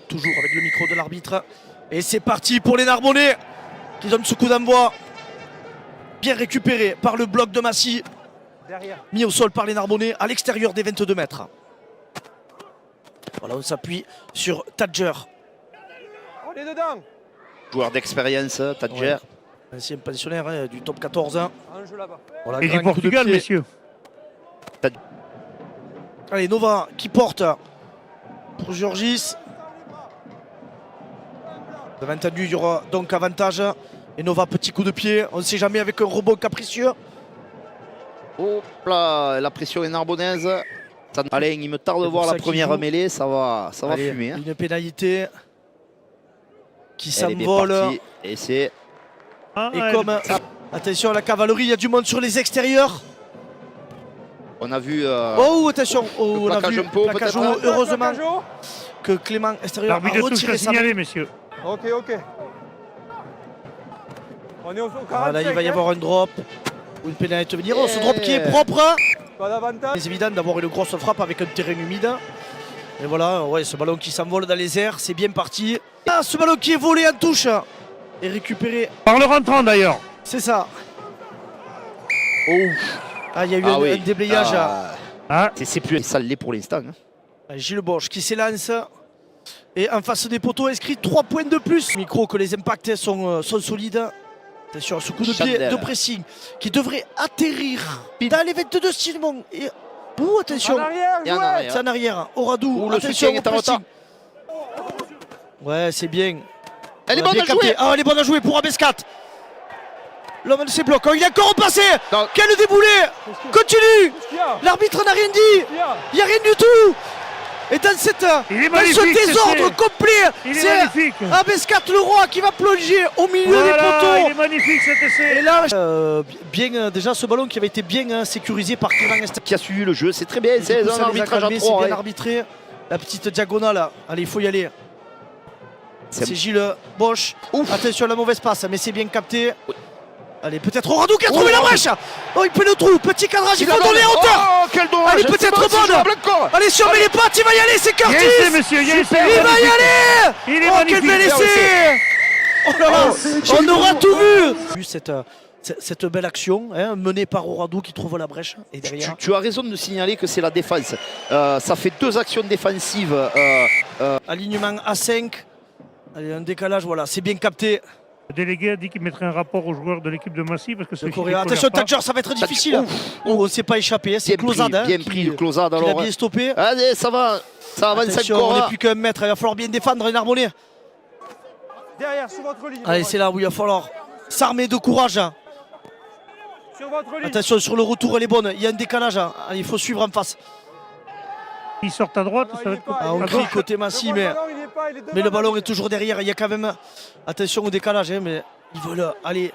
toujours avec le micro de l'arbitre. Et c'est parti pour les Narbonnais qui donnent ce coup d'envoi. Bien récupéré par le bloc de Massy. Mis au sol par les Narbonnais à l'extérieur des 22 mètres. Voilà, on s'appuie sur Tadger. On est dedans. Joueur d'expérience, Tadger. Ouais. Ancien pensionnaire hein, du top 14. Voilà, et du Portugal, messieurs. Allez, Nova qui porte pour Georgis. Vous avez entendu, il y aura donc avantage. Et Nova, petit coup de pied. On ne sait jamais avec un rebond capricieux. Hop là, la pression est narbonnaise. Alain, il me tarde de voir la première mêlée. Ça va Allez, fumer. Hein. Une pénalité qui s'envole. Et c'est... Et comme... Attention, la cavalerie, il y a du monde sur les extérieurs. On a vu... Oh, attention. Oh, on a vu plaquage plaquage haut. Heureusement que Clément extérieur a L'arbitre de touche retiré a sa signalé, main. messieurs. Ok. On est au 45. Voilà, il va y avoir un drop ou une pénalité à venir. Oh, ce drop qui est propre. Pas d'avantage. C'est évident d'avoir une grosse frappe avec un terrain humide. Et voilà, ouais, ce ballon qui s'envole dans les airs, c'est bien parti. Ah, ce ballon qui est volé en touche et récupéré. Par le rentrant d'ailleurs. C'est ça. Oh. Ah, il y a eu un déblayage. C'est plus ça l'est pour l'instant. Hein. Gilles Bosch qui s'élance. Et en face des poteaux inscrit 3 points de plus. Micro que les impacts sont solides. Attention, ce coup de pied de pressing qui devrait atterrir dans les 22 Simon. Et... Ouh, attention. En arrière, c'est en arrière. Oradou, le attention soutien au est en retard. Ouais, c'est bien. Elle est bonne à jouer. Ah, elle est bonne à jouer pour Abescat. L'homme de ses blocs. Oh, il a encore repassé. Non. Quel déboulé. Continue. L'arbitre n'a rien dit. Il n'y a rien du tout. Et dans, ce désordre complet, c'est Abescat le roi qui va plonger au milieu des poteaux. Il est magnifique cet essai. Et là, bien déjà ce ballon qui avait été bien sécurisé par Clément Esther. Qui a suivi le jeu, c'est très bien. C'est un arbitrage à 3. C'est bien arbitré. La petite diagonale. Allez, il faut y aller. C'est Gilles Bosch. Attention à la mauvaise passe, mais c'est bien capté. Oui. Allez, peut-être Oradou qui a trouvé la brèche. Oh, il peut le trou. Petit cadrage, il faut donner en hauteur. Oh, quel dommage. Elle est peut-être bonne. Allez, surveille les pattes, il va y aller, c'est Curtis. Il va y aller. Il est magnifique. Quel bel essai. Oh là là, on aura tout vu. Cette belle action hein, menée par Oradou qui trouve la brèche. Et derrière... tu as raison de signaler que c'est la défense. Ça fait 2 actions défensives. Alignement à 5. Allez, un décalage, voilà, c'est bien capté. Le délégué a dit qu'il mettrait un rapport aux joueurs de l'équipe de Massy parce que c'est attention, Tadger, ça va être difficile. On ne s'est pas échappé, c'est Closade. Bien pris, le Closade. Il a bien stoppé. Allez, ça va 25 on n'est plus qu'un mètre, il va falloir bien défendre les Narbonnais. Derrière, sur votre ligne. Allez, c'est là où il va falloir s'armer de courage. Sur votre ligne. Attention, sur le retour, elle est bonne. Il y a un décalage. Allez, il faut suivre en face. Il sort à droite, ça va être on crie côté Massy, mais le ballon est toujours derrière. Il y a quand même attention au décalage, hein, mais ils veulent aller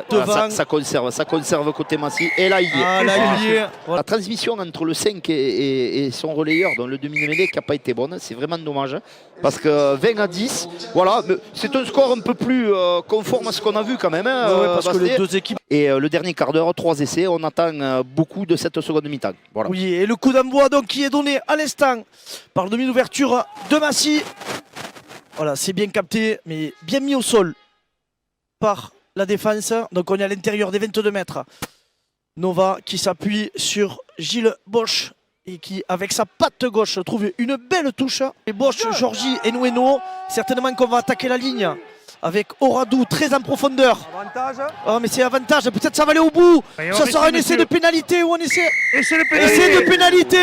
devant. Ça conserve côté Massy. Et là, il y est. Là, il y est. Voilà. La transmission entre le 5 et son relayeur, dans le demi-mêlée, qui n'a pas été bonne. C'est vraiment dommage. Parce que 20 à 10, voilà, c'est un score un peu plus conforme à ce qu'on a vu quand même. Hein, parce que les deux équipes. Et le dernier quart d'heure, 3 essais. On attend beaucoup de cette seconde mi-temps. Voilà. Oui, et le coup d'envoi donc qui est donné à l'instant par le demi d'ouverture de Massy. Voilà, c'est bien capté, mais bien mis au sol par la défense. Donc on est à l'intérieur des 22 mètres. Nova qui s'appuie sur Gilles Bosch et qui, avec sa patte gauche, trouve une belle touche. Et Bosch, Georgie et Nueno, certainement qu'on va attaquer la ligne avec Oradou très en profondeur. Avantage. Oh, mais c'est avantage, peut-être ça va aller au bout. Ça sera un essai de pénalité ou un essai. Essai de pénalité.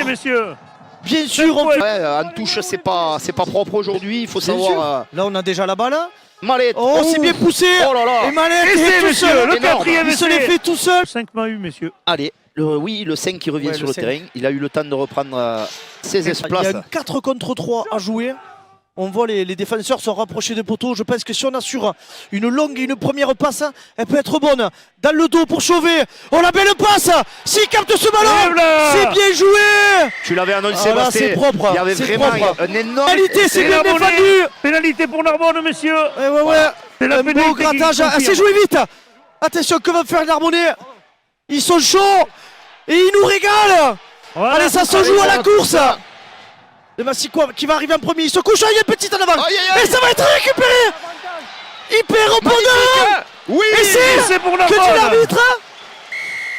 Bien sûr. Bien sûr. En touche, c'est pas propre aujourd'hui. Il faut savoir. Là, on a déjà la balle. Mallet. Oh, c'est bien poussé. Oh là là. Et Mallet, tout seul. Le quatrième il se l'est fait tout seul. 5 mains eu, messieurs. Allez. Le 5 qui revient sur le terrain. Il a eu le temps de reprendre ses espaces. Il y a 4 contre 3 à jouer. On voit les défenseurs se rapprocher des poteaux. Je pense que si on assure une longue et une première passe, elle peut être bonne. Dans le dos pour Chauvet. Oh, la belle passe. S'il capte ce ballon, c'est bien joué. Tu l'avais annoncé, c'est propre. Il y avait vraiment un énorme... Pénalité, c'est bien défendu. Pénalité pour Narbonne, messieurs. Ouais. Un beau grattage. C'est joué vite. Attention, que va faire Narbonnais. Ils sont chauds. Et ils nous régalent. Allez, ça se joue à la course. De Massy quoi, qui va arriver en premier. Il se couche, il y a une petite en avant. Aïe, aïe, aïe. Et ça va être récupéré. Hyper opponent. Oui, Et c'est pour que dit Narbonne. l'arbitre.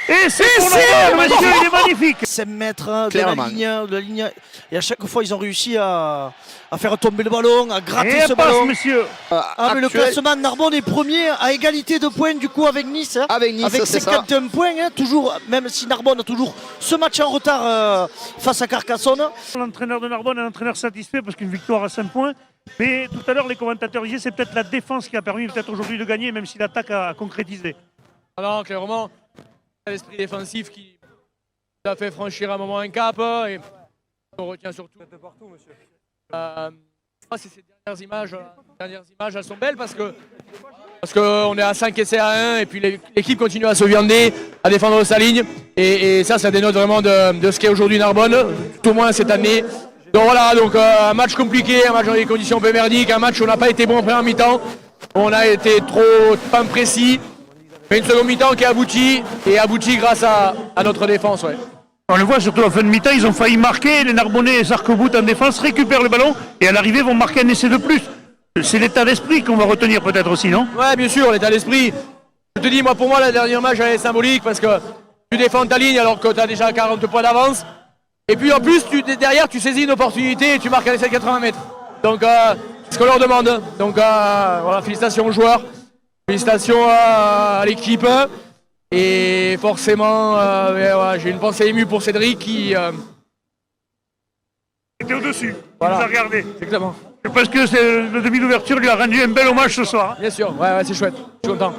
Et c'est pour c'est Narbonne, monsieur, il est magnifique. 5 mètres de la Clairement. ligne. Et à chaque fois, ils ont réussi à faire tomber le ballon, à gratter Et ce passe, ballon. monsieur. Ah, mais le Actuel- classement, Narbonne est premier à égalité de points du coup avec Nice. Avec Nice, avec c'est ça. 51 points, hein, toujours, même si Narbonne a toujours ce match en retard face à Carcassonne. L'entraîneur de Narbonne est un entraîneur satisfait parce qu'une victoire à 5 points. Mais tout à l'heure, les commentateurs disaient c'est peut-être la défense qui a permis peut-être aujourd'hui de gagner, même si l'attaque a concrétisé. Ah non, clairement, l'esprit défensif qui a fait franchir à un moment un cap et on retient surtout. C'est ces dernières images, elles sont belles parce qu'on est à 5 essais à 1 et puis l'équipe continue à se viander, à défendre sa ligne et ça dénote vraiment de ce qu'est aujourd'hui Narbonne, tout au moins cette année. Donc voilà, un match compliqué, un match dans des conditions un peu merdiques, un match où on n'a pas été bon en première mi-temps, on a été trop pas précis, mais une seconde mi-temps qui a abouti grâce à notre défense. Ouais. On le voit surtout en fin de mi-temps, ils ont failli marquer, les Narbonnais s'arc-boutent en défense, récupèrent le ballon et à l'arrivée vont marquer un essai de plus. C'est l'état d'esprit qu'on va retenir peut-être aussi, non? Ouais, bien sûr, l'état d'esprit. Je te dis, pour moi, la dernière match, elle est symbolique parce que tu défends ta ligne alors que tu as déjà 40 points d'avance. Et puis en plus, derrière, tu saisis une opportunité et tu marques un essai de 80 mètres. Donc, c'est ce qu'on leur demande. Donc, voilà, félicitations aux joueurs, félicitations à l'équipe. Et forcément, j'ai une pensée émue pour Cédric qui... C'était au-dessus, Voilà. il nous a regardé. Exactement. Parce que le demi d'ouverture lui a rendu un bel hommage ce soir. Bien sûr, ouais, c'est chouette. Je suis content.